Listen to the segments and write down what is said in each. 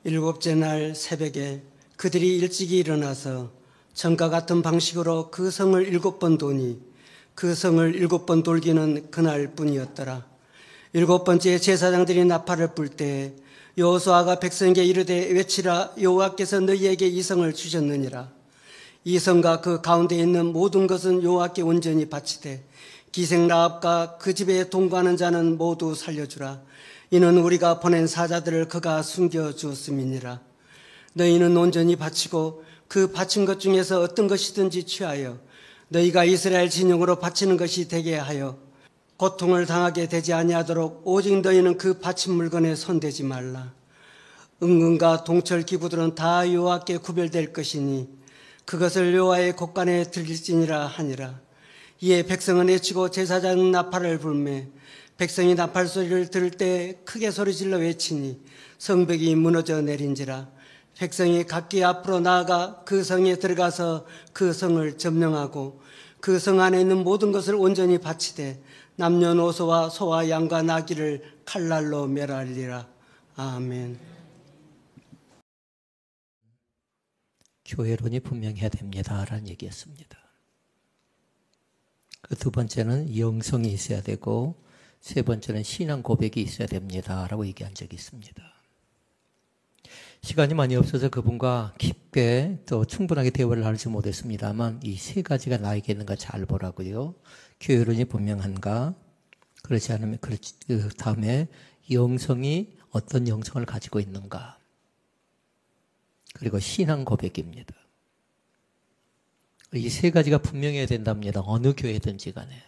일곱째 날 새벽에 그들이 일찍이 일어나서 전과 같은 방식으로 그 성을 7번 도니 그 성을 7번 돌기는 그날뿐이었더라. 7번째 제사장들이 나팔을 불 때 여호수아가 백성에게 이르되 외치라. 여호와께서 너희에게 이 성을 주셨느니라. 이 성과 그 가운데 있는 모든 것은 여호와께 온전히 바치되 기생 라합과 그 집에 동거하는 자는 모두 살려주라. 이는 우리가 보낸 사자들을 그가 숨겨주었음이니라. 너희는 온전히 바치고 그 바친 것 중에서 어떤 것이든지 취하여 너희가 이스라엘 진영으로 바치는 것이 되게 하여 고통을 당하게 되지 아니하도록 오직 너희는 그 바친 물건에 손대지 말라. 은금과 동철 기구들은 다 여호와께 구별될 것이니 그것을 여호와의 곳간에 드릴지니라 하니라. 이에 백성은 외치고 제사장은 나팔을 불매 백성이 나팔 소리를 들을 때 크게 소리질러 외치니 성벽이 무너져 내린지라. 백성이 각기 앞으로 나아가 그 성에 들어가서 그 성을 점령하고 그 성 안에 있는 모든 것을 온전히 바치되 남녀노소와 소와 양과 나귀를 칼날로 멸하리라. 아멘. 교회론이 분명해야 됩니다라는 얘기였습니다. 그 두 번째는 영성이 있어야 되고 세 번째는 신앙 고백이 있어야 됩니다라고 얘기한 적이 있습니다. 시간이 많이 없어서 그분과 깊게 또 충분하게 대화를 나누지 못했습니다만 이 세 가지가 나에게 있는가 잘 보라고요. 교회론이 분명한가? 그렇지 않으면 그 다음에 영성이 어떤 영성을 가지고 있는가? 그리고 신앙 고백입니다. 이 세 가지가 분명해야 된답니다. 어느 교회든지 간에.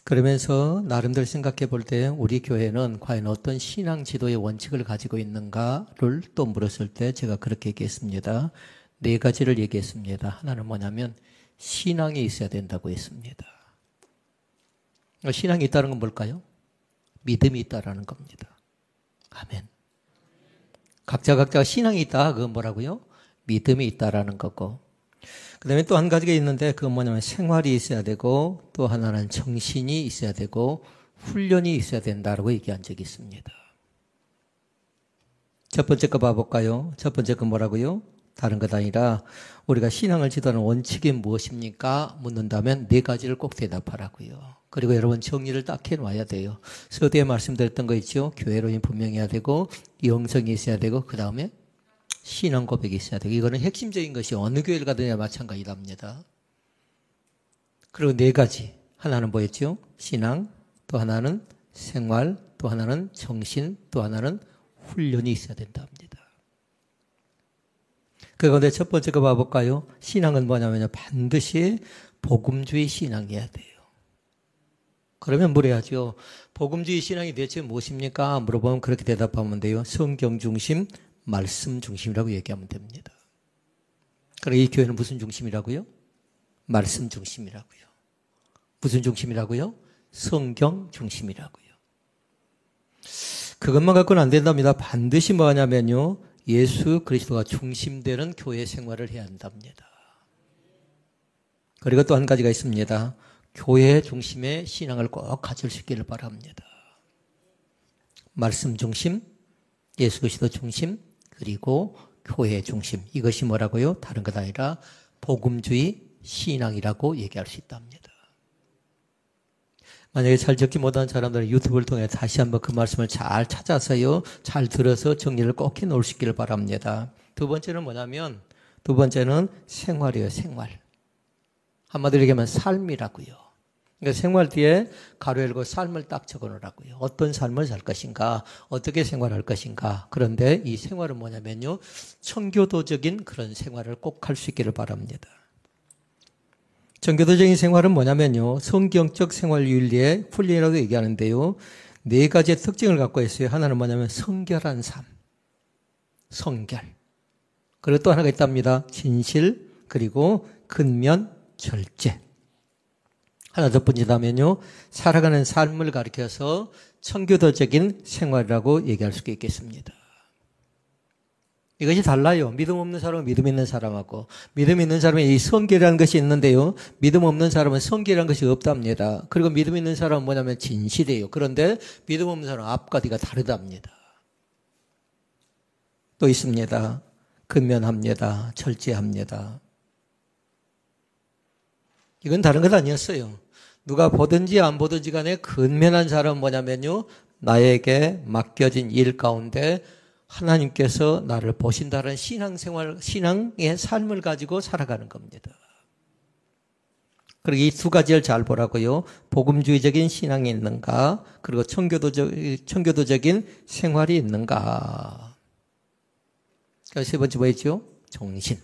그러면서 나름대로 생각해 볼 때 우리 교회는 과연 어떤 신앙 지도의 원칙을 가지고 있는가를 또 물었을 때 제가 그렇게 얘기했습니다. 네 가지를 얘기했습니다. 하나는 뭐냐면 신앙이 있어야 된다고 했습니다. 신앙이 있다는 건 뭘까요? 믿음이 있다라는 겁니다. 아멘. 각자가 신앙이 있다. 그건 뭐라고요? 믿음이 있다라는 거고. 그 다음에 또 한 가지가 있는데 그건 뭐냐면 생활이 있어야 되고 또 하나는 정신이 있어야 되고 훈련이 있어야 된다라고 얘기한 적이 있습니다. 첫 번째 거 봐볼까요? 첫 번째 거 뭐라고요? 다른 것 아니라 우리가 신앙을 지도하는 원칙이 무엇입니까? 묻는다면 네 가지를 꼭 대답하라고요. 그리고 여러분 정리를 딱 해놔야 돼요. 서두에 말씀드렸던 거 있죠? 교회론이 분명해야 되고 영성이 있어야 되고 그 다음에 신앙 고백이 있어야 되고 이거는 핵심적인 것이 어느 교회를 가든지 마찬가지랍니다. 그리고 네 가지. 하나는 뭐였죠? 신앙, 또 하나는 생활, 또 하나는 정신, 또 하나는 훈련이 있어야 된답니다. 그 가운데 첫 번째 거 봐볼까요? 신앙은 뭐냐면요. 반드시 복음주의 신앙이어야 돼요. 그러면 물어야죠. 복음주의 신앙이 대체 무엇입니까? 물어보면 그렇게 대답하면 돼요. 성경 중심, 말씀 중심이라고 얘기하면 됩니다. 그럼 이 교회는 무슨 중심이라고요? 말씀 중심이라고요. 무슨 중심이라고요? 성경 중심이라고요. 그것만 갖고는 안 된답니다. 반드시 뭐냐면요. 예수 그리스도가 중심되는 교회 생활을 해야 한답니다. 그리고 또 한 가지가 있습니다. 교회 중심의 신앙을 꼭 가질 수 있기를 바랍니다. 말씀 중심, 예수 그리스도 중심, 그리고 교회 중심. 이것이 뭐라고요? 다른 것 아니라 복음주의 신앙이라고 얘기할 수 있답니다. 만약에 잘 적지 못한 사람들은 유튜브를 통해 다시 한번 그 말씀을 잘 찾아서요. 잘 들어서 정리를 꼭 해놓을 수 있기를 바랍니다. 두 번째는 뭐냐면 두 번째는 생활이에요. 생활. 한마디로 얘기하면 삶이라고요. 그러니까 생활 뒤에 가로 열고 삶을 딱 적어놓으라고요. 어떤 삶을 살 것인가, 어떻게 생활할 것인가. 그런데 이 생활은 뭐냐면요. 청교도적인 그런 생활을 꼭 할 수 있기를 바랍니다. 청교도적인 생활은 뭐냐면요. 성경적 생활 윤리의 훈련이라고 얘기하는데요. 네 가지의 특징을 갖고 있어요. 하나는 뭐냐면 성결한 삶. 성결. 그리고 또 하나가 있답니다. 진실, 그리고 근면, 절제. 하나 더 번지다면요. 살아가는 삶을 가리켜서 청교도적인 생활이라고 얘기할 수 있겠습니다. 이것이 달라요. 믿음 없는 사람은 믿음 있는 사람하고 믿음 있는 사람은 이 성결이라는 것이 있는데요. 믿음 없는 사람은 성결이라는 것이 없답니다. 그리고 믿음 있는 사람은 뭐냐면 진실이에요. 그런데 믿음 없는 사람은 앞과 뒤가 다르답니다. 또 있습니다. 근면합니다. 절제합니다. 이건 다른 것 아니었어요. 누가 보든지 안 보든지 간에 근면한 사람은 뭐냐면요. 나에게 맡겨진 일 가운데 하나님께서 나를 보신다는 신앙생활, 신앙의 삶을 가지고 살아가는 겁니다. 그리고 이 두 가지를 잘 보라고요. 복음주의적인 신앙이 있는가, 그리고 청교도적인 생활이 있는가. 세 번째 뭐였죠? 정신.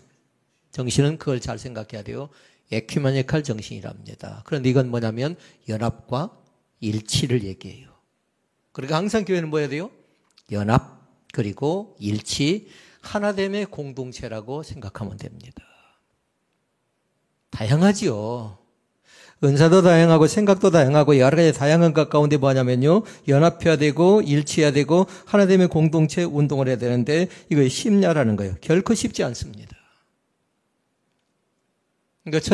정신은 그걸 잘 생각해야 돼요. 에큐메니칼 정신이랍니다. 그런데 이건 뭐냐면 연합과 일치를 얘기해요. 그러니까 항상 교회는 뭐 해야 돼요? 연합, 그리고 일치, 하나됨의 공동체라고 생각하면 됩니다. 다양하지요. 은사도 다양하고 생각도 다양하고 여러 가지 다양한 것 가운데 뭐냐면요. 연합해야 되고 일치해야 되고 하나됨의 공동체 운동을 해야 되는데 이거 쉽냐라는 거예요. 결코 쉽지 않습니다. 그러니까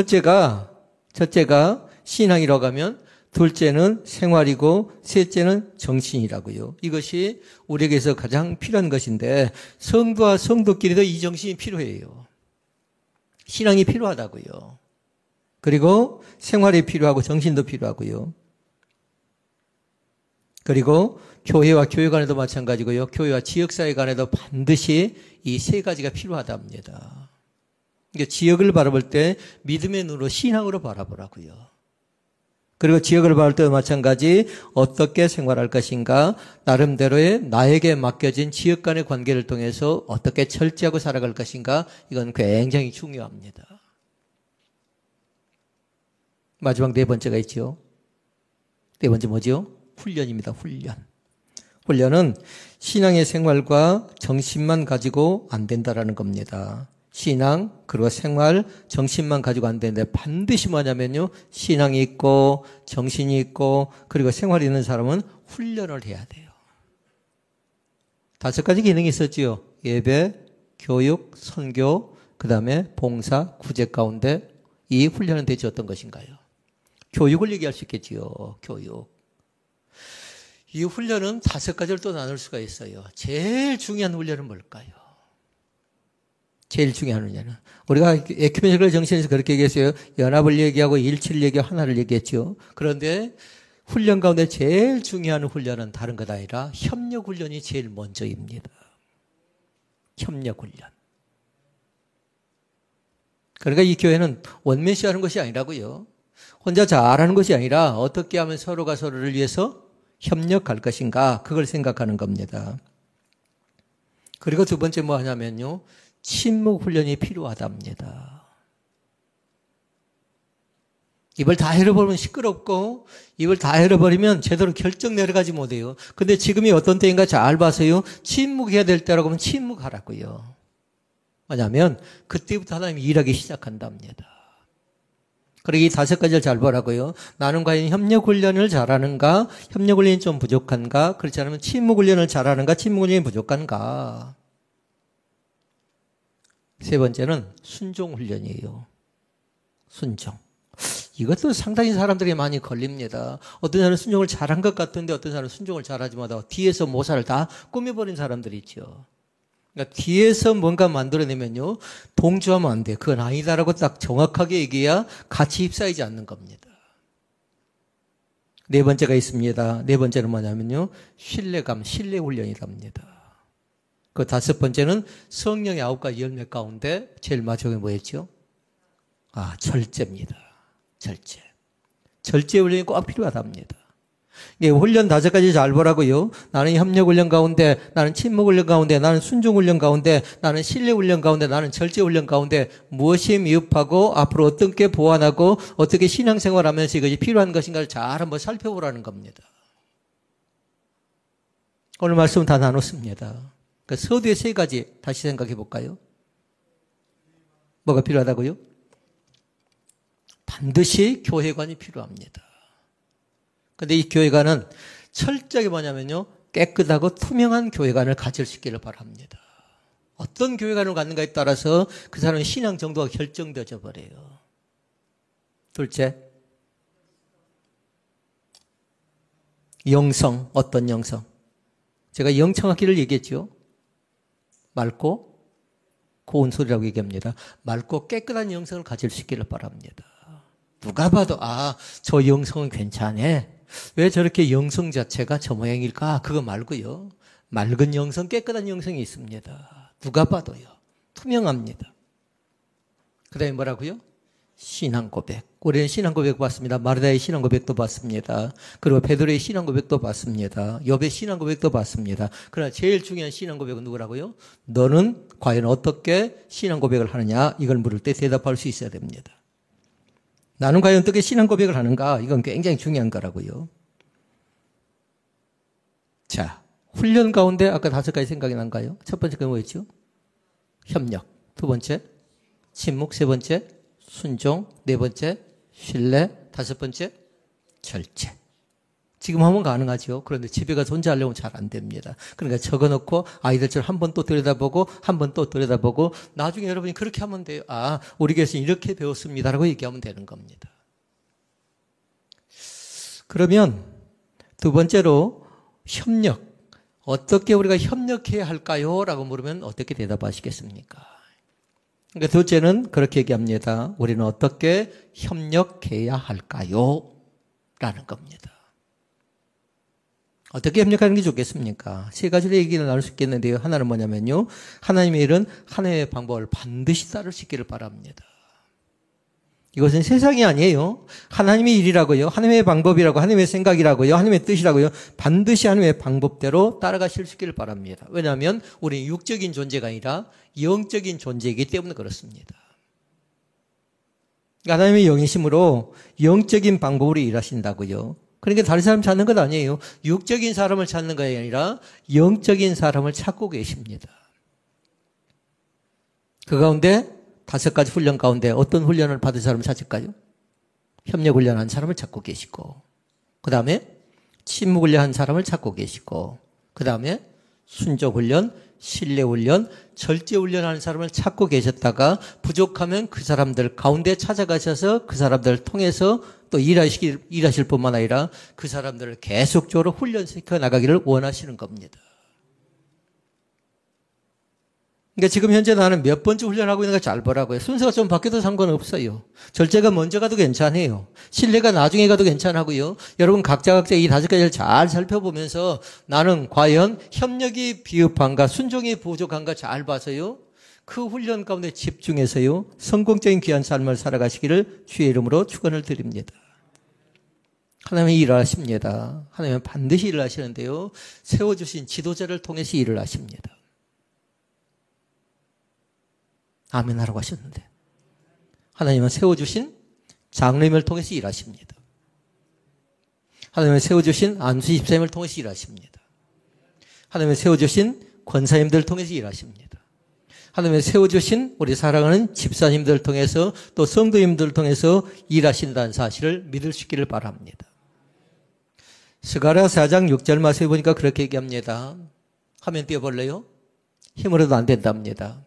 첫째가 신앙이라고 하면 둘째는 생활이고 셋째는 정신이라고요. 이것이 우리에게서 가장 필요한 것인데 성도와 성도끼리도 이 정신이 필요해요. 신앙이 필요하다고요. 그리고 생활이 필요하고 정신도 필요하고요. 그리고 교회와 교회 간에도 마찬가지고요. 교회와 지역사회 간에도 반드시 이 세 가지가 필요하답니다. 그러니까 지역을 바라볼 때 믿음의 눈으로 신앙으로 바라보라고요. 그리고 지역을 바라볼 때도 마찬가지 어떻게 생활할 것인가 나름대로의 나에게 맡겨진 지역 간의 관계를 통해서 어떻게 철저하고 살아갈 것인가 이건 굉장히 중요합니다. 마지막 네 번째가 있죠. 네 번째 뭐죠? 훈련입니다. 훈련은 신앙의 생활과 정신만 가지고 안 된다라는 겁니다. 신앙 그리고 생활 정신만 가지고 안 되는데 반드시 뭐냐면요. 신앙이 있고 정신이 있고 그리고 생활이 있는 사람은 훈련을 해야 돼요. 5가지 기능이 있었지요. 예배, 교육, 선교, 그 다음에 봉사, 구제 가운데 이 훈련은 대체 어떤 것인가요? 교육을 얘기할 수 있겠지요. 교육. 이 훈련은 5가지를 또 나눌 수가 있어요. 제일 중요한 훈련은 뭘까요? 제일 중요한 훈련은 우리가 에큐메니컬 정신에서 그렇게 얘기했어요. 연합을 얘기하고 일치를 얘기하고 하나를 얘기했죠. 그런데 훈련 가운데 제일 중요한 훈련은 다른 것 아니라 협력 훈련이 제일 먼저입니다. 협력 훈련. 그러니까 이 교회는 원맨쇼 하는 것이 아니라고요. 혼자 잘하는 것이 아니라 어떻게 하면 서로가 서로를 위해서 협력할 것인가 그걸 생각하는 겁니다. 그리고 두 번째 뭐 하냐면요. 침묵 훈련이 필요하답니다. 입을 다 열어버리면 시끄럽고 입을 다 열어버리면 제대로 결정 내려가지 못해요. 근데 지금이 어떤 때인가 잘 봐서요. 침묵해야 될 때라고 하면 침묵하라고요. 뭐냐면 그때부터 하나님이 일하기 시작한답니다. 그리고 이 5가지를 잘 보라고요. 나는 과연 협력 훈련을 잘하는가? 협력 훈련이 좀 부족한가? 그렇지 않으면 침묵 훈련을 잘하는가? 침묵 훈련이 부족한가? 세 번째는 순종 훈련이에요. 순종. 이것도 상당히 사람들이 많이 걸립니다. 어떤 사람은 순종을 잘한 것 같은데 어떤 사람은 순종을 잘하지 못하고 뒤에서 모사를 다 꾸며버린 사람들이 있죠. 그러니까 뒤에서 뭔가 만들어내면요. 동조하면 안 돼. 그건 아니다라고 딱 정확하게 얘기해야 같이 휩싸이지 않는 겁니다. 네 번째가 있습니다. 네 번째는 뭐냐면요. 신뢰감, 신뢰 훈련이랍니다. 그 5번째는 성령의 9가지 열매 가운데 제일 마지막에 뭐였죠? 절제입니다. 절제. 절제 훈련이 꼭 필요하답니다. 훈련 5가지 잘 보라고요. 나는 협력 훈련 가운데, 나는 침묵 훈련 가운데, 나는 순종 훈련 가운데, 나는 신뢰 훈련 가운데, 나는 절제 훈련 가운데 무엇이 미흡하고 앞으로 어떻게 보완하고 어떻게 신앙생활하면서 이것이 필요한 것인가를 잘 한번 살펴보라는 겁니다. 오늘 말씀 다 나눴습니다. 서두에 3가지 다시 생각해 볼까요? 뭐가 필요하다고요? 반드시 교회관이 필요합니다. 근데 이 교회관은 철저하게 뭐냐면요. 깨끗하고 투명한 교회관을 가질 수 있기를 바랍니다. 어떤 교회관을 갖는가에 따라서 그 사람의 신앙 정도가 결정되어 버려요. 둘째, 영성. 어떤 영성? 제가 영청학기를 얘기했죠. 맑고 고운 소리라고 얘기합니다. 맑고 깨끗한 영성을 가질 수 있기를 바랍니다. 누가 봐도 저 영성은 괜찮네. 왜 저렇게 영성 자체가 저 모양일까? 그거 말고요. 맑은 영성, 깨끗한 영성이 있습니다. 누가 봐도요. 투명합니다. 그 다음에 뭐라고요? 신앙 고백. 우리는 신앙 고백 봤습니다. 마르다의 신앙 고백도 봤습니다. 그리고 베드로의 신앙 고백도 봤습니다. 욥의 신앙 고백도 봤습니다. 그러나 제일 중요한 신앙 고백은 누구라고요? 너는 과연 어떻게 신앙 고백을 하느냐? 이걸 물을 때 대답할 수 있어야 됩니다. 나는 과연 어떻게 신앙 고백을 하는가? 이건 굉장히 중요한 거라고요. 자, 훈련 가운데 아까 5가지 생각이 난가요? 첫 번째가 뭐였죠? 협력. 두 번째, 침묵. 세 번째, 순종. 네 번째, 신뢰. 다섯 번째, 절제. 지금 하면 가능하죠. 그런데 집에 가서 혼자 하려면 잘 안 됩니다. 그러니까 적어놓고 아이들처럼 한 번 또 들여다보고 한 번 또 들여다보고 나중에 여러분이 그렇게 하면 돼요. 우리 교회에서 이렇게 배웠습니다라고 얘기하면 되는 겁니다. 그러면 두 번째로 협력. 어떻게 우리가 협력해야 할까요? 라고 물으면 어떻게 대답하시겠습니까? 그러니까 둘째는 그렇게 얘기합니다. 우리는 어떻게 협력해야 할까요? 라는 겁니다. 어떻게 협력하는 게 좋겠습니까? 세 가지로 얘기를 나눌 수 있겠는데요. 하나는 뭐냐면요. 하나님의 일은 하나님의 방법을 반드시 따를 수 있기를 바랍니다. 이것은 세상이 아니에요. 하나님의 일이라고요. 하나님의 방법이라고, 하나님의 생각이라고요. 하나님의 뜻이라고요. 반드시 하나님의 방법대로 따라가실 수 있기를 바랍니다. 왜냐하면 우리는 육적인 존재가 아니라 영적인 존재이기 때문에 그렇습니다. 하나님의 영이심으로 영적인 방법으로 일하신다고요. 그러니까 다른 사람 찾는 것 아니에요. 육적인 사람을 찾는 것이 아니라 영적인 사람을 찾고 계십니다. 그 가운데 5가지 훈련 가운데 어떤 훈련을 받은 사람을 찾을까요? 협력 훈련한 사람을 찾고 계시고, 그 다음에 침묵 훈련한 사람을 찾고 계시고, 그 다음에 순종 훈련, 신뢰 훈련, 절제 훈련하는 사람을 찾고 계셨다가 부족하면 그 사람들 가운데 찾아가셔서 그 사람들을 통해서 또 일하실 뿐만 아니라 그 사람들을 계속적으로 훈련시켜 나가기를 원하시는 겁니다. 그러니까 지금 현재 나는 몇 번째 훈련하고 있는 가 잘 보라고요. 순서가 좀 바뀌어도 상관없어요. 절제가 먼저 가도 괜찮아요. 신뢰가 나중에 가도 괜찮고요. 여러분 각자 이 5가지를 잘 살펴보면서 나는 과연 협력이 비읍한가 순종이 부족한가 잘 봐서요. 그 훈련 가운데 집중해서요. 성공적인 귀한 삶을 살아가시기를 주의 이름으로 축원을 드립니다. 하나님이 일을 하십니다. 하나님은 반드시 일을 하시는데요. 세워주신 지도자를 통해서 일을 하십니다. 아멘 하라고 하셨는데 하나님은 세워주신 장로님을 통해서 일하십니다. 하나님은 세워주신 안수 집사님을 통해서 일하십니다. 하나님은 세워주신 권사님들을 통해서 일하십니다. 하나님은 세워주신 우리 사랑하는 집사님들을 통해서 또 성도님들을 통해서 일하신다는 사실을 믿을 수 있기를 바랍니다. 스가랴 4장 6절 말씀에 보니까 그렇게 얘기합니다. 화면 띄워볼래요? 힘으로도 안 된답니다.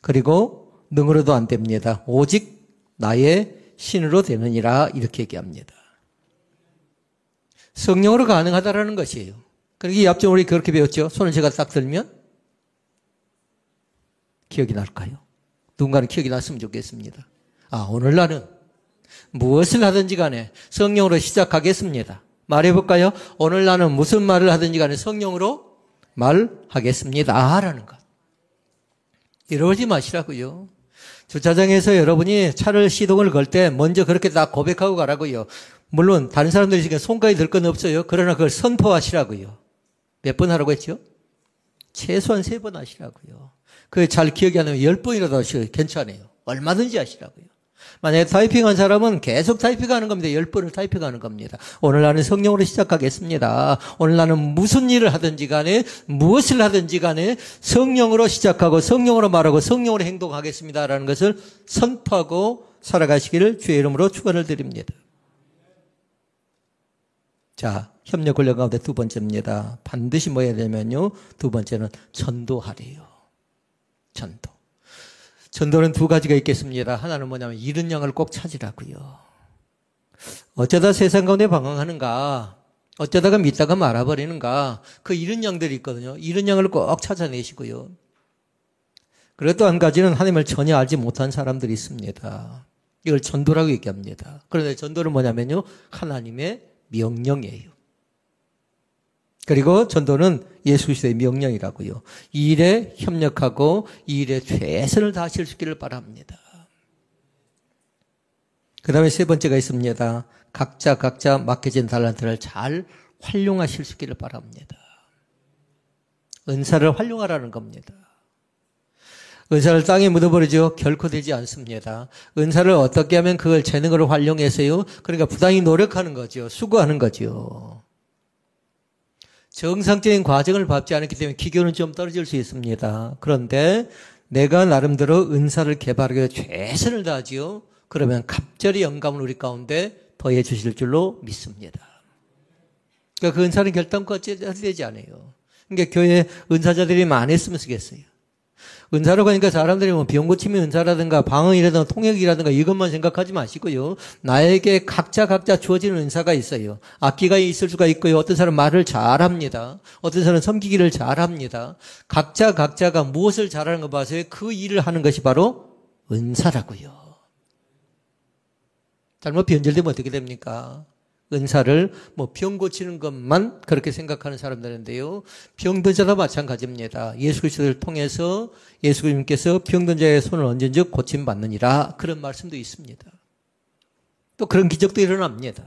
그리고 능으로도 안 됩니다. 오직 나의 신으로 되느니라 이렇게 얘기합니다. 성령으로 가능하다라는 것이에요. 그러니까 이 앞전 우리 그렇게 배웠죠. 손을 제가 딱 들면 기억이 날까요? 누군가는 기억이 났으면 좋겠습니다. 오늘 나는 무엇을 하든지 간에 성령으로 시작하겠습니다. 말해볼까요? 오늘 나는 무슨 말을 하든지 간에 성령으로 말하겠습니다. 라는 것. 이러지 마시라고요. 주차장에서 여러분이 차를 시동을 걸 때 먼저 그렇게 딱 고백하고 가라고요. 물론 다른 사람들이 지금 손까지 들 건 없어요. 그러나 그걸 선포하시라고요. 몇 번 하라고 했죠? 최소한 3번 하시라고요. 그게 잘 기억이 안 나면 10번이라도 하시라고요. 괜찮아요. 얼마든지 하시라고요. 만약에 타이핑한 사람은 계속 타이핑하는 겁니다. 10번을 타이핑하는 겁니다. 오늘 나는 성령으로 시작하겠습니다. 오늘 나는 무슨 일을 하든지 간에 무엇을 하든지 간에 성령으로 시작하고 성령으로 말하고 성령으로 행동하겠습니다라는 것을 선포하고 살아가시기를 주의 이름으로 축원을 드립니다. 자, 협력 훈련 가운데 2번째입니다. 반드시 뭐 해야 되냐면요. 2번째는 전도하래요. 전도. 전도는 2가지가 있겠습니다. 하나는 뭐냐면 잃은 양을 꼭 찾으라고요. 어쩌다 세상 가운데 방황하는가, 어쩌다가 믿다가 말아버리는가, 그 잃은 양들이 있거든요. 잃은 양을 꼭 찾아내시고요. 그리고 또 한 가지는 하나님을 전혀 알지 못한 사람들이 있습니다. 이걸 전도라고 얘기합니다. 그런데 전도는 뭐냐면요, 하나님의 명령이에요. 그리고 전도는 예수 그리스도의 명령이라고요. 이 일에 협력하고 이 일에 최선을 다하실 수 있기를 바랍니다. 그 다음에 세 번째가 있습니다. 각자 맡겨진 달란트를 잘 활용하실 수 있기를 바랍니다. 은사를 활용하라는 겁니다. 은사를 땅에 묻어버리죠. 결코 되지 않습니다. 은사를 어떻게 하면 그걸 재능으로 활용해서요. 그러니까 부단히 노력하는 거죠. 수고하는 거죠. 정상적인 과정을 밟지 않았기 때문에 기교는 좀 떨어질 수 있습니다. 그런데 내가 나름대로 은사를 개발하기 위해 최선을 다하지요. 그러면 갑절의 영감을 우리 가운데 더해 주실 줄로 믿습니다. 그러니까 그 은사는 결단코 되지 않아요. 그러니까 교회에 은사자들이 많았으면 쓰겠어요. 은사로 가니까 사람들이 뭐 병 고침의 은사라든가 방언이라든가 통역이라든가 이것만 생각하지 마시고요. 나에게 각자 주어지는 은사가 있어요. 악기가 있을 수가 있고요. 어떤 사람은 말을 잘합니다. 어떤 사람은 섬기기를 잘합니다. 각자가 무엇을 잘하는 거 봐서요. 그 일을 하는 것이 바로 은사라고요. 잘못 변절되면 어떻게 됩니까? 은사를 병 고치는 것만 그렇게 생각하는 사람들인데요. 병든 자도 마찬가지입니다. 예수 그리스도를 통해서 예수 그리스도께서 병든 자의 손을 얹은즉 고침받느니라 그런 말씀도 있습니다. 또 그런 기적도 일어납니다.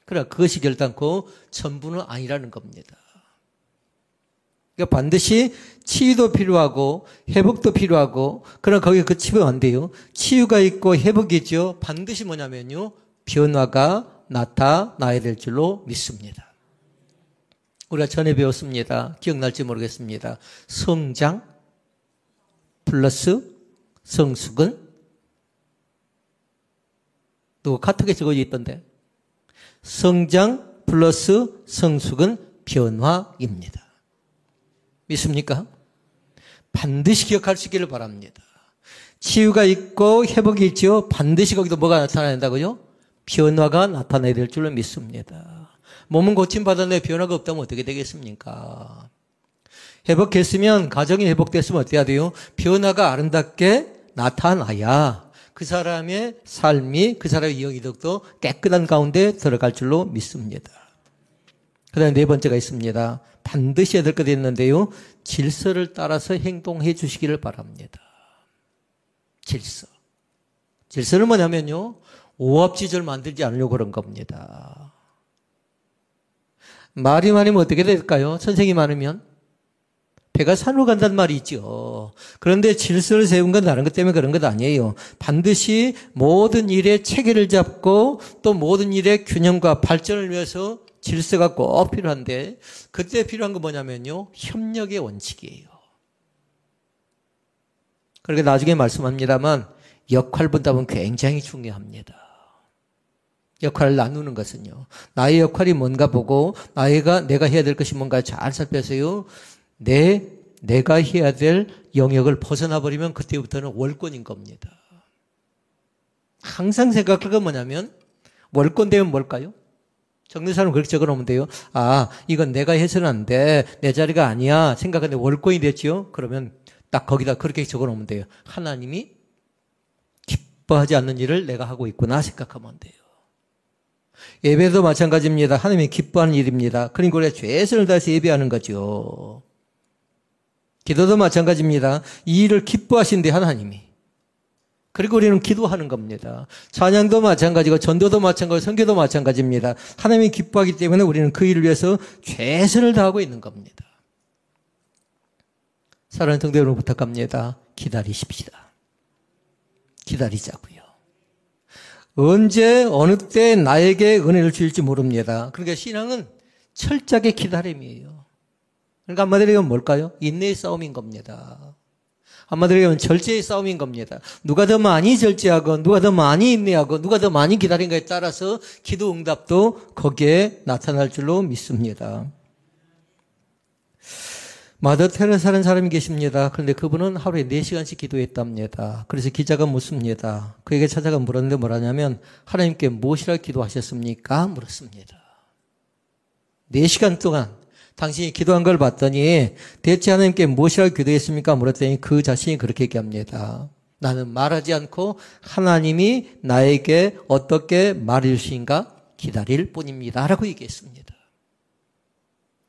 그러나 그것이 결단코 전부는 아니라는 겁니다. 그러니까 반드시 치유도 필요하고 회복도 필요하고 그러나 거기에 그치면 안 돼요. 치유가 있고 회복이죠. 반드시 뭐냐면요. 변화가 나타나야 될 줄로 믿습니다. 우리가 전에 배웠습니다. 기억날지 모르겠습니다. 성장 플러스 성숙은 누구 카톡에 적어져 있던데 성장 플러스 성숙은 변화입니다. 믿습니까? 반드시 기억할 수 있기를 바랍니다. 치유가 있고 회복이 있죠. 반드시 거기도 뭐가 나타난다고요? 변화가 나타나야 될 줄로 믿습니다. 몸은 고침받았는데 변화가 없다면 어떻게 되겠습니까? 회복했으면, 가정이 회복됐으면 어때야 돼요? 변화가 아름답게 나타나야 그 사람의 삶이, 그 사람의 영이득도 깨끗한 가운데 들어갈 줄로 믿습니다. 그 다음에 네 번째가 있습니다. 반드시 해야 될 것이 있는데요. 질서를 따라서 행동해 주시기를 바랍니다. 질서는 뭐냐면요. 오합지졸 만들지 않으려고 그런 겁니다. 말이 많으면 어떻게 될까요? 선생이 많으면? 배가 산으로 간다는 말이 있죠. 그런데 질서를 세운 건 다른 것 때문에 그런 것 아니에요. 반드시 모든 일에 체계를 잡고 또 모든 일의 균형과 발전을 위해서 질서가 꼭 필요한데 그때 필요한 건 뭐냐면요. 협력의 원칙이에요. 그렇게 나중에 말씀합니다만 역할 분담은 굉장히 중요합니다. 역할을 나누는 것은요. 나의 역할이 뭔가 보고 내가 해야 될 것이 뭔가 잘 살펴서요. 내가 해야 될 영역을 벗어나 버리면 그때부터는 월권인 겁니다. 항상 생각할 건 뭐냐면 월권 되면 뭘까요? 적는 사람은 그렇게 적어놓으면 돼요. 이건 내가 해서는 안 돼. 내 자리가 아니야. 생각하는데 월권이 됐죠? 그러면 딱 거기다 그렇게 적어놓으면 돼요. 하나님이 기뻐하지 않는 일을 내가 하고 있구나 생각하면 돼요. 예배도 마찬가지입니다. 하나님이 기뻐하는 일입니다. 그러니까 우리가 최선을 다해서 예배하는 거죠. 기도도 마찬가지입니다. 이 일을 기뻐하신대 하나님이. 그리고 우리는 기도하는 겁니다. 찬양도 마찬가지고 전도도 마찬가지고 선교도 마찬가지입니다. 하나님이 기뻐하기 때문에 우리는 그 일을 위해서 최선을 다하고 있는 겁니다. 사랑하는 성도 여러분 부탁합니다. 기다리십시다. 기다리자고요. 언제 어느 때 나에게 은혜를 주실지 모릅니다. 그러니까 신앙은 철저하게 기다림이에요. 그러니까 한마디로 얘기하면 뭘까요? 인내의 싸움인 겁니다. 한마디로 얘기하면 절제의 싸움인 겁니다. 누가 더 많이 절제하고 누가 더 많이 인내하고 누가 더 많이 기다린가에 따라서 기도 응답도 거기에 나타날 줄로 믿습니다. 마더 테레사라는 사람이 계십니다. 그런데 그분은 하루에 4시간씩 기도했답니다. 그래서 기자가 묻습니다. 그에게 찾아가 물었는데 뭐라냐면 하나님께 무엇이라 기도하셨습니까? 물었습니다. 4시간 동안 당신이 기도한 걸 봤더니 대체 하나님께 무엇이라고 기도했습니까? 물었더니 그 자신이 그렇게 얘기합니다. 나는 말하지 않고 하나님이 나에게 어떻게 말해 주신가 기다릴 뿐입니다. 라고 얘기했습니다.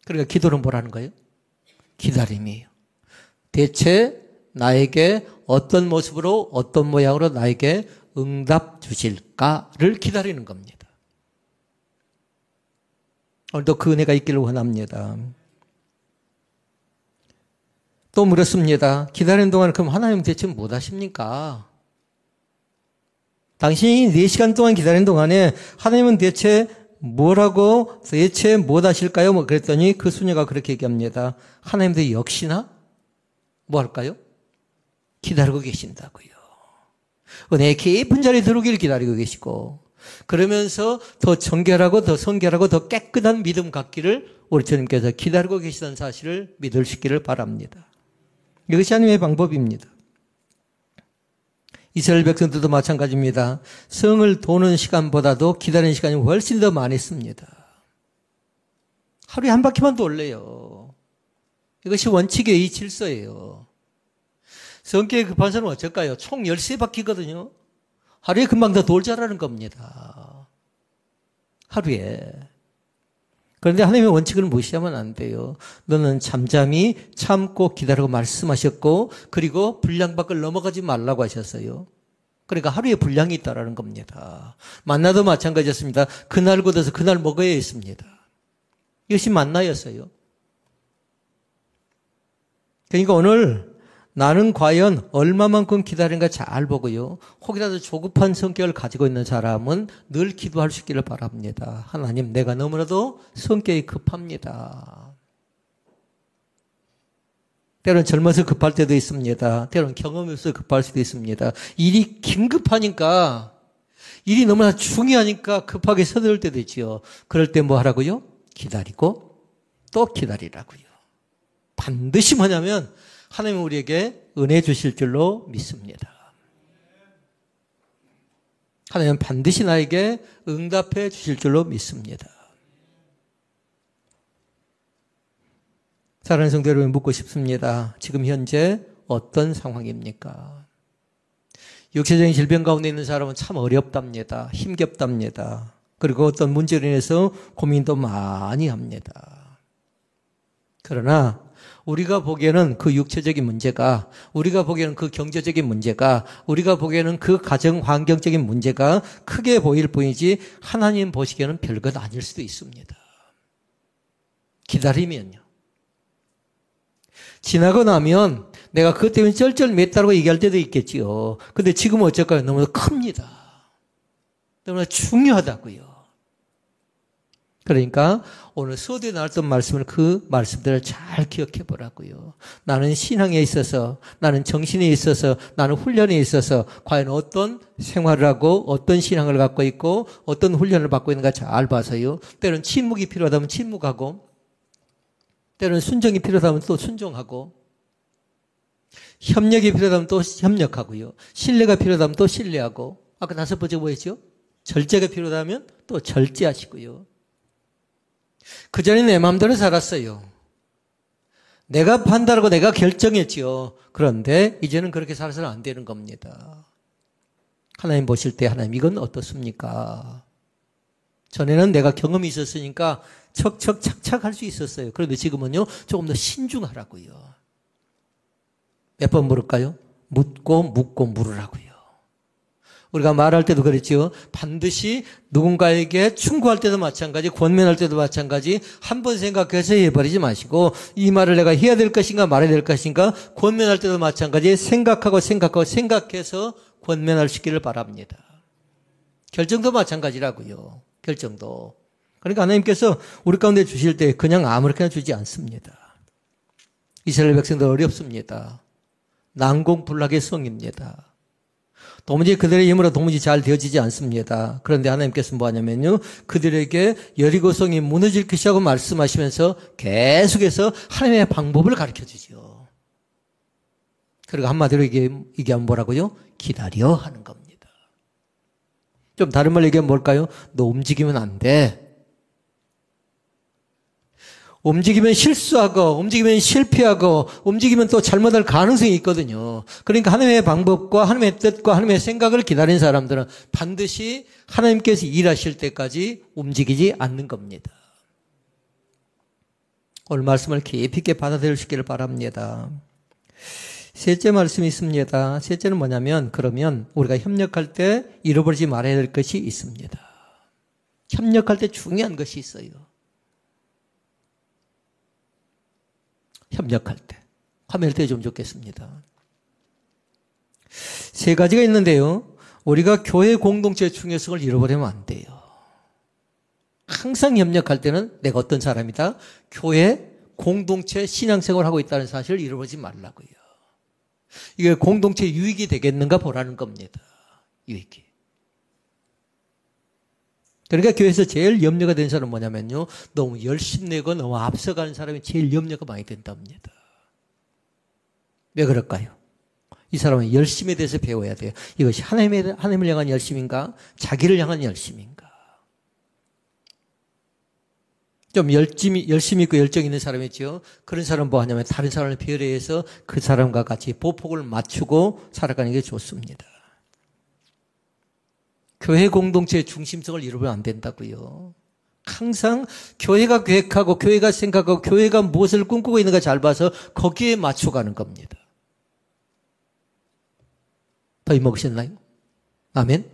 그러니까 기도는 뭐라는 거예요? 기다림이에요. 대체 나에게 어떤 모습으로 어떤 모양으로 나에게 응답 주실까를 기다리는 겁니다. 오늘도 그 은혜가 있기를 원합니다. 또 물었습니다. 기다리는 동안 그럼 하나님 대체 뭐 하십니까? 당신이 4시간 동안 기다리는 동안에 하나님은 대체 뭐라고 대체 뭐 하실까요? 뭐 그랬더니 그 수녀가 그렇게 얘기합니다. 하나님도 역시나 뭐 할까요? 기다리고 계신다고요. 은혜의 깊은 자리에 들어오기를 기다리고 계시고 그러면서 더 정결하고 더 성결하고 더 깨끗한 믿음 갖기를 우리 주님께서 기다리고 계시다는 사실을 믿으시기를 바랍니다. 이것이 하나님의 방법입니다. 이스라엘 백성들도 마찬가지입니다. 성을 도는 시간보다도 기다리는 시간이 훨씬 더 많았습니다. 하루에 한 바퀴만 돌래요. 이것이 원칙의 이 질서예요. 성격이 급한 사람은 어쩔까요? 총 13바퀴거든요. 하루에 금방 더 돌자라는 겁니다. 하루에. 그런데 하나님의 원칙을 무시하면 안 돼요. 너는 잠잠히 참고 기다리고 말씀하셨고 그리고 분량밖을 넘어가지 말라고 하셨어요. 그러니까 하루에 분량이 있다라는 겁니다. 만나도 마찬가지였습니다. 그날 굳어서 그날 먹어야 했습니다. 이것이 만나였어요. 그러니까 오늘 나는 과연 얼마만큼 기다린가 잘 보고요. 혹이라도 조급한 성격을 가지고 있는 사람은 늘 기도할 수 있기를 바랍니다. 하나님, 내가 너무나도 성격이 급합니다. 때로는 젊어서 급할 때도 있습니다. 때로는 경험이 없어서 급할 수도 있습니다. 일이 긴급하니까, 일이 너무나 중요하니까 급하게 서두를 때도 있지요. 그럴 때 뭐 하라고요? 기다리고 또 기다리라고요. 반드시 뭐냐면 하나님은 우리에게 은혜 주실 줄로 믿습니다. 하나님은 반드시 나에게 응답해 주실 줄로 믿습니다. 사랑하는 성도 여러분, 묻고 싶습니다. 지금 현재 어떤 상황입니까? 육체적인 질병 가운데 있는 사람은 참 어렵답니다. 힘겹답니다. 그리고 어떤 문제로 인해서 고민도 많이 합니다. 그러나 우리가 보기에는 그 육체적인 문제가, 우리가 보기에는 그 경제적인 문제가, 우리가 보기에는 그 가정 환경적인 문제가 크게 보일 뿐이지 하나님 보시기에는 별것 아닐 수도 있습니다. 기다리면요. 지나고 나면 내가 그것 때문에 쩔쩔맸다고 얘기할 때도 있겠지요. 근데 지금은 어쩔까요? 너무나 큽니다. 너무나 중요하다고요. 그러니까 오늘 서두에 나왔던 말씀을 그 말씀들을 잘 기억해 보라고요. 나는 신앙에 있어서, 나는 정신에 있어서, 나는 훈련에 있어서 과연 어떤 생활을 하고 어떤 신앙을 갖고 있고 어떤 훈련을 받고 있는가 잘 봐서요. 때로는 침묵이 필요하다면 침묵하고 때로는 순종이 필요하다면 또 순종하고 협력이 필요하다면 또 협력하고요. 신뢰가 필요하다면 또 신뢰하고 아까 5번째 뭐였죠? 절제가 필요하다면 또 절제하시고요. 그전에 내 마음대로 살았어요. 내가 판단하고 내가 결정했지요. 그런데 이제는 그렇게 살아서는 안 되는 겁니다. 하나님 보실 때 하나님 이건 어떻습니까? 전에는 내가 경험이 있었으니까 척척 착착 할 수 있었어요. 그런데 지금은요 조금 더 신중하라고요. 몇 번 물을까요? 묻고 묻고 물으라고요. 우리가 말할 때도 그랬죠. 반드시 누군가에게 충고할 때도 마찬가지, 권면할 때도 마찬가지, 한 번 생각해서 해버리지 마시고 이 말을 내가 해야 될 것인가 말아야 될 것인가 권면할 때도 마찬가지 생각하고 생각해서 권면할 수 있기를 바랍니다. 결정도 마찬가지라고요. 결정도. 그러니까 하나님께서 우리 가운데 주실 때 그냥 아무렇게나 주지 않습니다. 이스라엘 백성들 어렵습니다. 난공불락의 성입니다. 도무지 그들의 힘으로 도무지 잘 되어지지 않습니다. 그런데 하나님께서 뭐 하냐면요. 그들에게 여리고성이 무너질 것이라고 말씀하시면서 계속해서 하나님의 방법을 가르쳐 주죠. 그리고 한마디로 얘기하면 뭐라고요? 기다려 하는 겁니다. 좀 다른 말로 얘기하면 뭘까요? 너 움직이면 안 돼. 움직이면 실수하고 움직이면 실패하고 움직이면 또 잘못할 가능성이 있거든요. 그러니까 하나님의 방법과 하나님의 뜻과 하나님의 생각을 기다리는 사람들은 반드시 하나님께서 일하실 때까지 움직이지 않는 겁니다. 오늘 말씀을 깊이 있게 받아들이시기를 바랍니다. 셋째 말씀이 있습니다. 셋째는 뭐냐면 그러면 우리가 협력할 때 잃어버리지 말아야 될 것이 있습니다. 협력할 때 중요한 것이 있어요. 협력할 때. 화면을 떼주면 좋겠습니다. 세 가지가 있는데요. 우리가 교회 공동체의 중요성을 잃어버리면 안 돼요. 항상 협력할 때는 내가 어떤 사람이다? 교회 공동체 신앙생활을 하고 있다는 사실을 잃어버리지 말라고요. 이게 공동체 유익이 되겠는가 보라는 겁니다. 유익이. 그러니까 교회에서 제일 염려가 되는 사람은 뭐냐면요. 너무 열심내고 너무 앞서가는 사람이 제일 염려가 많이 된답니다. 왜 그럴까요? 이 사람은 열심에 대해서 배워야 돼요. 이것이 하나님을 향한 열심인가? 자기를 향한 열심인가? 좀 열심히 있고 열정 있는 사람이 있죠. 그런 사람은 뭐 하냐면 다른 사람을 배려해서 그 사람과 같이 보폭을 맞추고 살아가는 게 좋습니다. 교회 공동체의 중심성을 잃어버리면 안 된다고요. 항상 교회가 계획하고 교회가 생각하고 교회가 무엇을 꿈꾸고 있는가 잘 봐서 거기에 맞춰가는 겁니다. 더위 먹으셨나요? 아멘?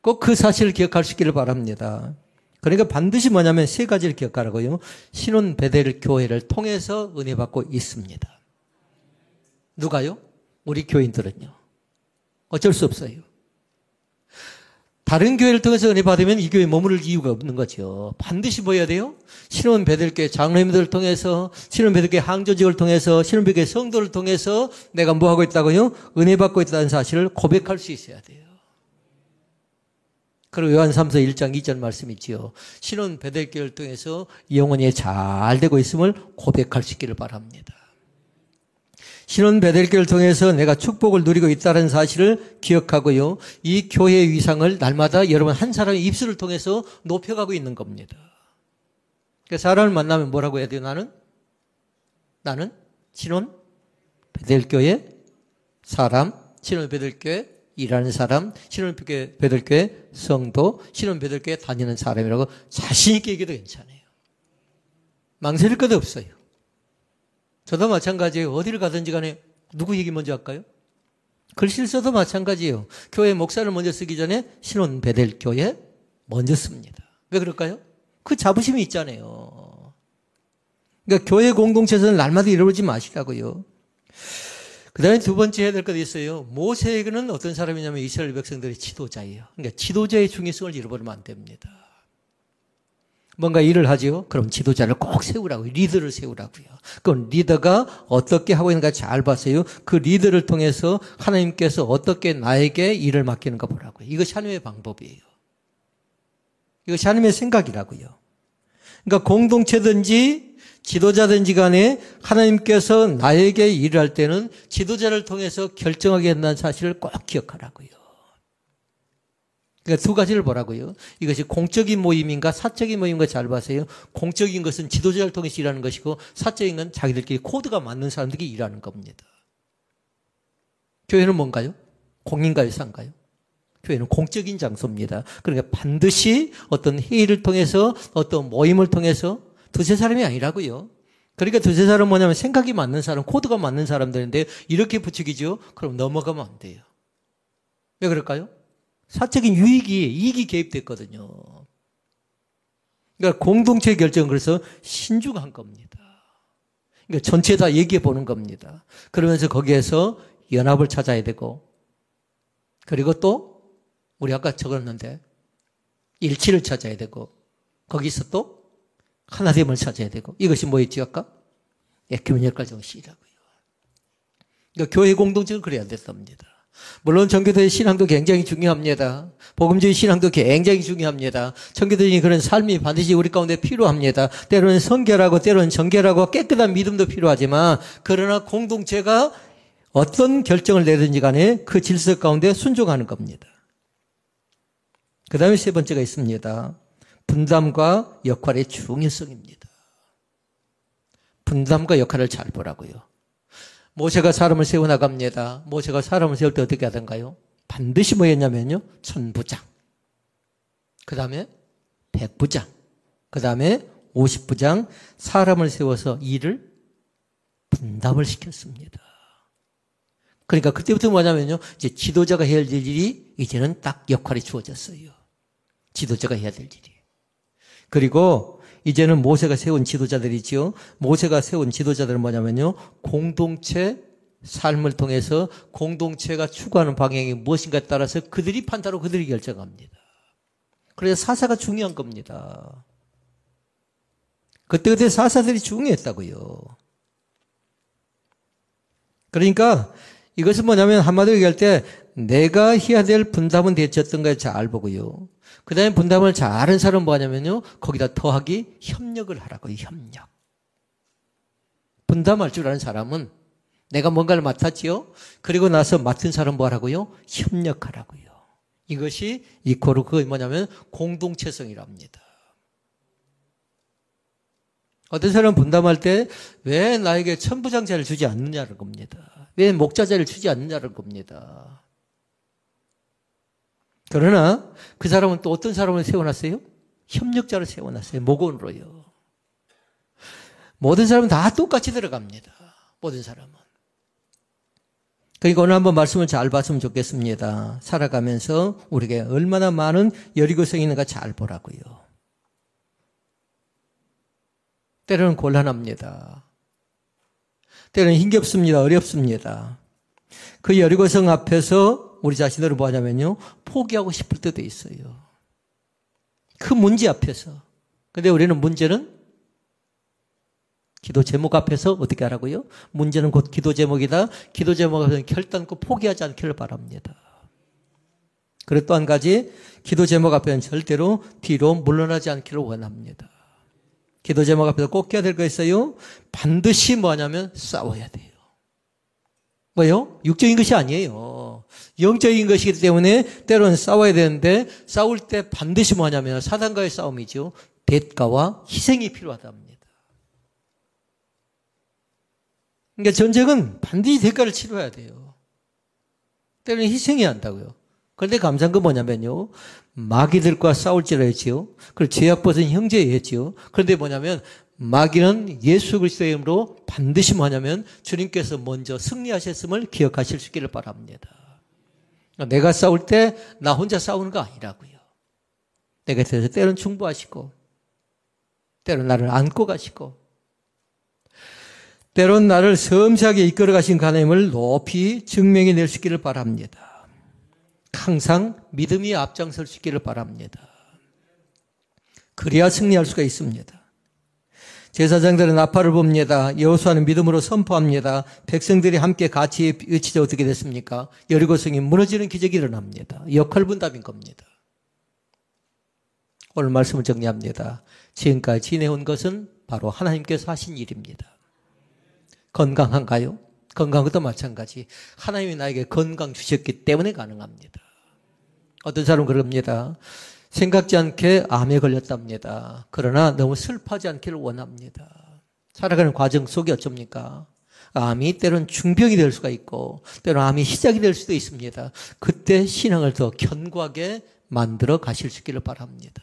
꼭 그 사실을 기억할 수 있기를 바랍니다. 그러니까 반드시 뭐냐면 세 가지를 기억하라고요. 신혼 베델 교회를 통해서 은혜 받고 있습니다. 누가요? 우리 교인들은요. 어쩔 수 없어요. 다른 교회를 통해서 은혜 받으면 이 교회에 머무를 이유가 없는 거죠. 반드시 뭐 해야 돼요? 신혼 베델교회 장로님들을 통해서, 신혼 베델교회 항조직을 통해서, 신혼 베델교회 성도를 통해서 내가 뭐 하고 있다고요? 은혜 받고 있다는 사실을 고백할 수 있어야 돼요. 그리고 요한삼서 1장 2절 말씀이 있지요. 신혼 베델교회를 통해서 영혼이 잘 되고 있음을 고백할 수 있기를 바랍니다. 신혼 베델교회를 통해서 내가 축복을 누리고 있다는 사실을 기억하고요. 이 교회의 위상을 날마다 여러분 한 사람의 입술을 통해서 높여가고 있는 겁니다. 그러니까 사람을 만나면 뭐라고 해야 돼요? 나는 신혼 베델교회 사람, 신혼 베델교회 일하는 사람, 신혼 베델교회 성도, 신혼 베델교회 다니는 사람이라고 자신 있게 얘기해도 괜찮아요. 망설일 것도 없어요. 저도 마찬가지예요. 어디를 가든지 간에 누구 얘기 먼저 할까요? 글씨를 써도 마찬가지예요. 교회 목사를 먼저 쓰기 전에 신혼 베델교회 먼저 씁니다. 왜 그럴까요? 그 자부심이 있잖아요. 그러니까 교회 공동체에서는 날마다 잃어버리지 마시라고요. 그 다음에 두 번째 해야 될 것이 있어요. 모세에게는 어떤 사람이냐면 이스라엘 백성들의 지도자예요. 그러니까 지도자의 중요성을 잃어버리면 안 됩니다. 뭔가 일을 하죠. 그럼 지도자를 꼭 세우라고요. 리더를 세우라고요. 그럼 리더가 어떻게 하고 있는가 잘 봐서요. 그 리더를 통해서 하나님께서 어떻게 나에게 일을 맡기는가 보라고요. 이것이 하나님의 방법이에요. 이것이 하나님의 생각이라고요. 그러니까 공동체든지 지도자든지 간에 하나님께서 나에게 일을 할 때는 지도자를 통해서 결정하게 한다는 사실을 꼭 기억하라고요. 그러니까 두 가지를 보라고요. 이것이 공적인 모임인가 사적인 모임인가 잘 봐서요. 공적인 것은 지도자를 통해서 일하는 것이고 사적인 건 자기들끼리 코드가 맞는 사람들이 일하는 겁니다. 교회는 뭔가요? 공인가요? 사인가요? 교회는 공적인 장소입니다. 그러니까 반드시 어떤 회의를 통해서 어떤 모임을 통해서 두세 사람이 아니라고요. 그러니까 두세 사람은 뭐냐면 생각이 맞는 사람, 코드가 맞는 사람들인데 이렇게 부추기죠. 그럼 넘어가면 안 돼요. 왜 그럴까요? 사적인 이익이 개입됐거든요. 그러니까 공동체 결정은 그래서 신중한 겁니다. 그러니까 전체 다 얘기해 보는 겁니다. 그러면서 거기에서 연합을 찾아야 되고, 그리고 또 우리 아까 적었는데 일치를 찾아야 되고, 거기서 또 하나됨을 찾아야 되고, 이것이 뭐였지 아까? 에큐메니컬 정신이라고요. 그러니까 교회 공동체는 그래야 됐답니다. 물론 전교도의 신앙도 굉장히 중요합니다. 복음주의 신앙도 굉장히 중요합니다. 전교도의 그런 삶이 반드시 우리 가운데 필요합니다. 때로는 성결하고 때로는 정결하고 깨끗한 믿음도 필요하지만, 그러나 공동체가 어떤 결정을 내든지 간에 그 질서 가운데 순종하는 겁니다. 그 다음에 세 번째가 있습니다. 분담과 역할의 중요성입니다. 분담과 역할을 잘 보라고요. 모세가 사람을 세워나갑니다. 모세가 사람을 세울 때 어떻게 하던가요? 반드시 뭐였냐면요. 천부장. 그 다음에 백부장. 그 다음에 50부장. 사람을 세워서 일을 분담을 시켰습니다. 그러니까 그때부터 뭐냐면요. 이제 지도자가 해야 될 일이 이제는 딱 역할이 주어졌어요. 지도자가 해야 될 일이. 그리고 이제는 모세가 세운 지도자들이지요. 모세가 세운 지도자들은 뭐냐면요. 공동체 삶을 통해서 공동체가 추구하는 방향이 무엇인가에 따라서 그들이 판단하고 그들이 결정합니다. 그래서 사사가 중요한 겁니다. 그때 사사들이 중요했다고요. 그러니까 이것은 뭐냐면 한마디로 얘기할 때 내가 해야 될 분담은 대체 어떤 거에 잘 보고요. 그 다음에 분담을 잘하는 사람은 뭐냐면요. 거기다 더하기 협력을 하라고요. 협력. 분담할 줄 아는 사람은 내가 뭔가를 맡았지요. 그리고 나서 맡은 사람 뭐 하라고요? 협력하라고요. 이것이 이코르 그게 뭐냐면 공동체성이랍니다. 어떤 사람은 분담할 때 왜 나에게 천부장자를 주지 않느냐는 겁니다. 왜 목자자를 주지 않느냐는 겁니다. 그러나 그 사람은 또 어떤 사람을 세워놨어요? 협력자를 세워놨어요. 목원으로요. 모든 사람은 다 똑같이 들어갑니다. 모든 사람은. 그러니까 오늘 한번 말씀을 잘 봤으면 좋겠습니다. 살아가면서 우리에게 얼마나 많은 여리고성이 있는가 잘 보라고요. 때로는 곤란합니다. 때로는 힘겹습니다. 어렵습니다. 그 여리고성 앞에서 우리 자신들은 뭐 하냐면요. 포기하고 싶을 때도 있어요. 그 문제 앞에서. 근데 우리는 문제는 기도 제목 앞에서 어떻게 하라고요? 문제는 곧 기도 제목이다. 기도 제목 앞에서 결단코 포기하지 않기를 바랍니다. 그리고 또 한 가지 기도 제목 앞에는 절대로 뒤로 물러나지 않기를 원합니다. 기도 제목 앞에서 꼭 해야 될 거 있어요. 반드시 뭐냐면 싸워야 돼요. 뭐요? 육적인 것이 아니에요. 영적인 것이기 때문에 때로는 싸워야 되는데 싸울 때 반드시 뭐냐면 사단과의 싸움이죠. 대가와 희생이 필요하답니다. 그러니까 전쟁은 반드시 대가를 치러야 돼요. 때로는 희생해야 한다고요. 그런데 감사한 건 뭐냐면요. 마귀들과 싸울지라 했지요. 그리고 죄악벗은 형제에 했지요. 그런데 뭐냐면 마귀는 예수 그리스도의 이름으로 반드시 뭐냐면 주님께서 먼저 승리하셨음을 기억하실 수 있기를 바랍니다. 내가 싸울 때 나 혼자 싸우는 거 아니라고요. 내 곁에서 때로는 충보하시고 때로는 나를 안고 가시고 때로는 나를 섬세하게 이끌어 가신 하나님을 높이 증명해 낼 수 있기를 바랍니다. 항상 믿음이 앞장설 수 있기를 바랍니다. 그래야 승리할 수가 있습니다. 제사장들은 나팔을 봅니다. 여호수아는 믿음으로 선포합니다. 백성들이 함께 같이 외치자 어떻게 됐습니까? 여리고성이 무너지는 기적이 일어납니다. 역할 분담인 겁니다. 오늘 말씀을 정리합니다. 지금까지 지내온 것은 바로 하나님께서 하신 일입니다. 건강한가요? 건강한 것도 마찬가지. 하나님이 나에게 건강 주셨기 때문에 가능합니다. 어떤 사람은 그럽니다. 생각지 않게 암에 걸렸답니다. 그러나 너무 슬퍼하지 않기를 원합니다. 살아가는 과정 속에 어쩝니까? 암이 때로는 중병이 될 수가 있고 때로는 암이 시작이 될 수도 있습니다. 그때 신앙을 더 견고하게 만들어 가실 수 있기를 바랍니다.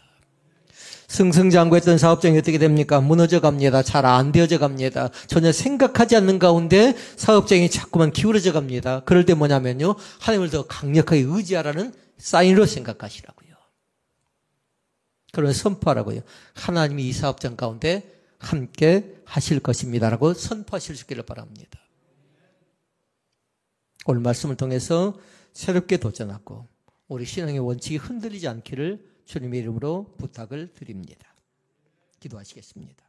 승승장구했던 사업장이 어떻게 됩니까? 무너져 갑니다. 잘 안 되어져 갑니다. 전혀 생각하지 않는 가운데 사업장이 자꾸만 기울어져 갑니다. 그럴 때 뭐냐면요. 하나님을 더 강력하게 의지하라는 사인으로 생각하시라고요. 그러면 선포하라고요. 하나님이 이 사업장 가운데 함께 하실 것입니다라고 선포하실 수 있기를 바랍니다. 오늘 말씀을 통해서 새롭게 도전하고 우리 신앙의 원칙이 흔들리지 않기를 주님의 이름으로 부탁을 드립니다. 기도하시겠습니다.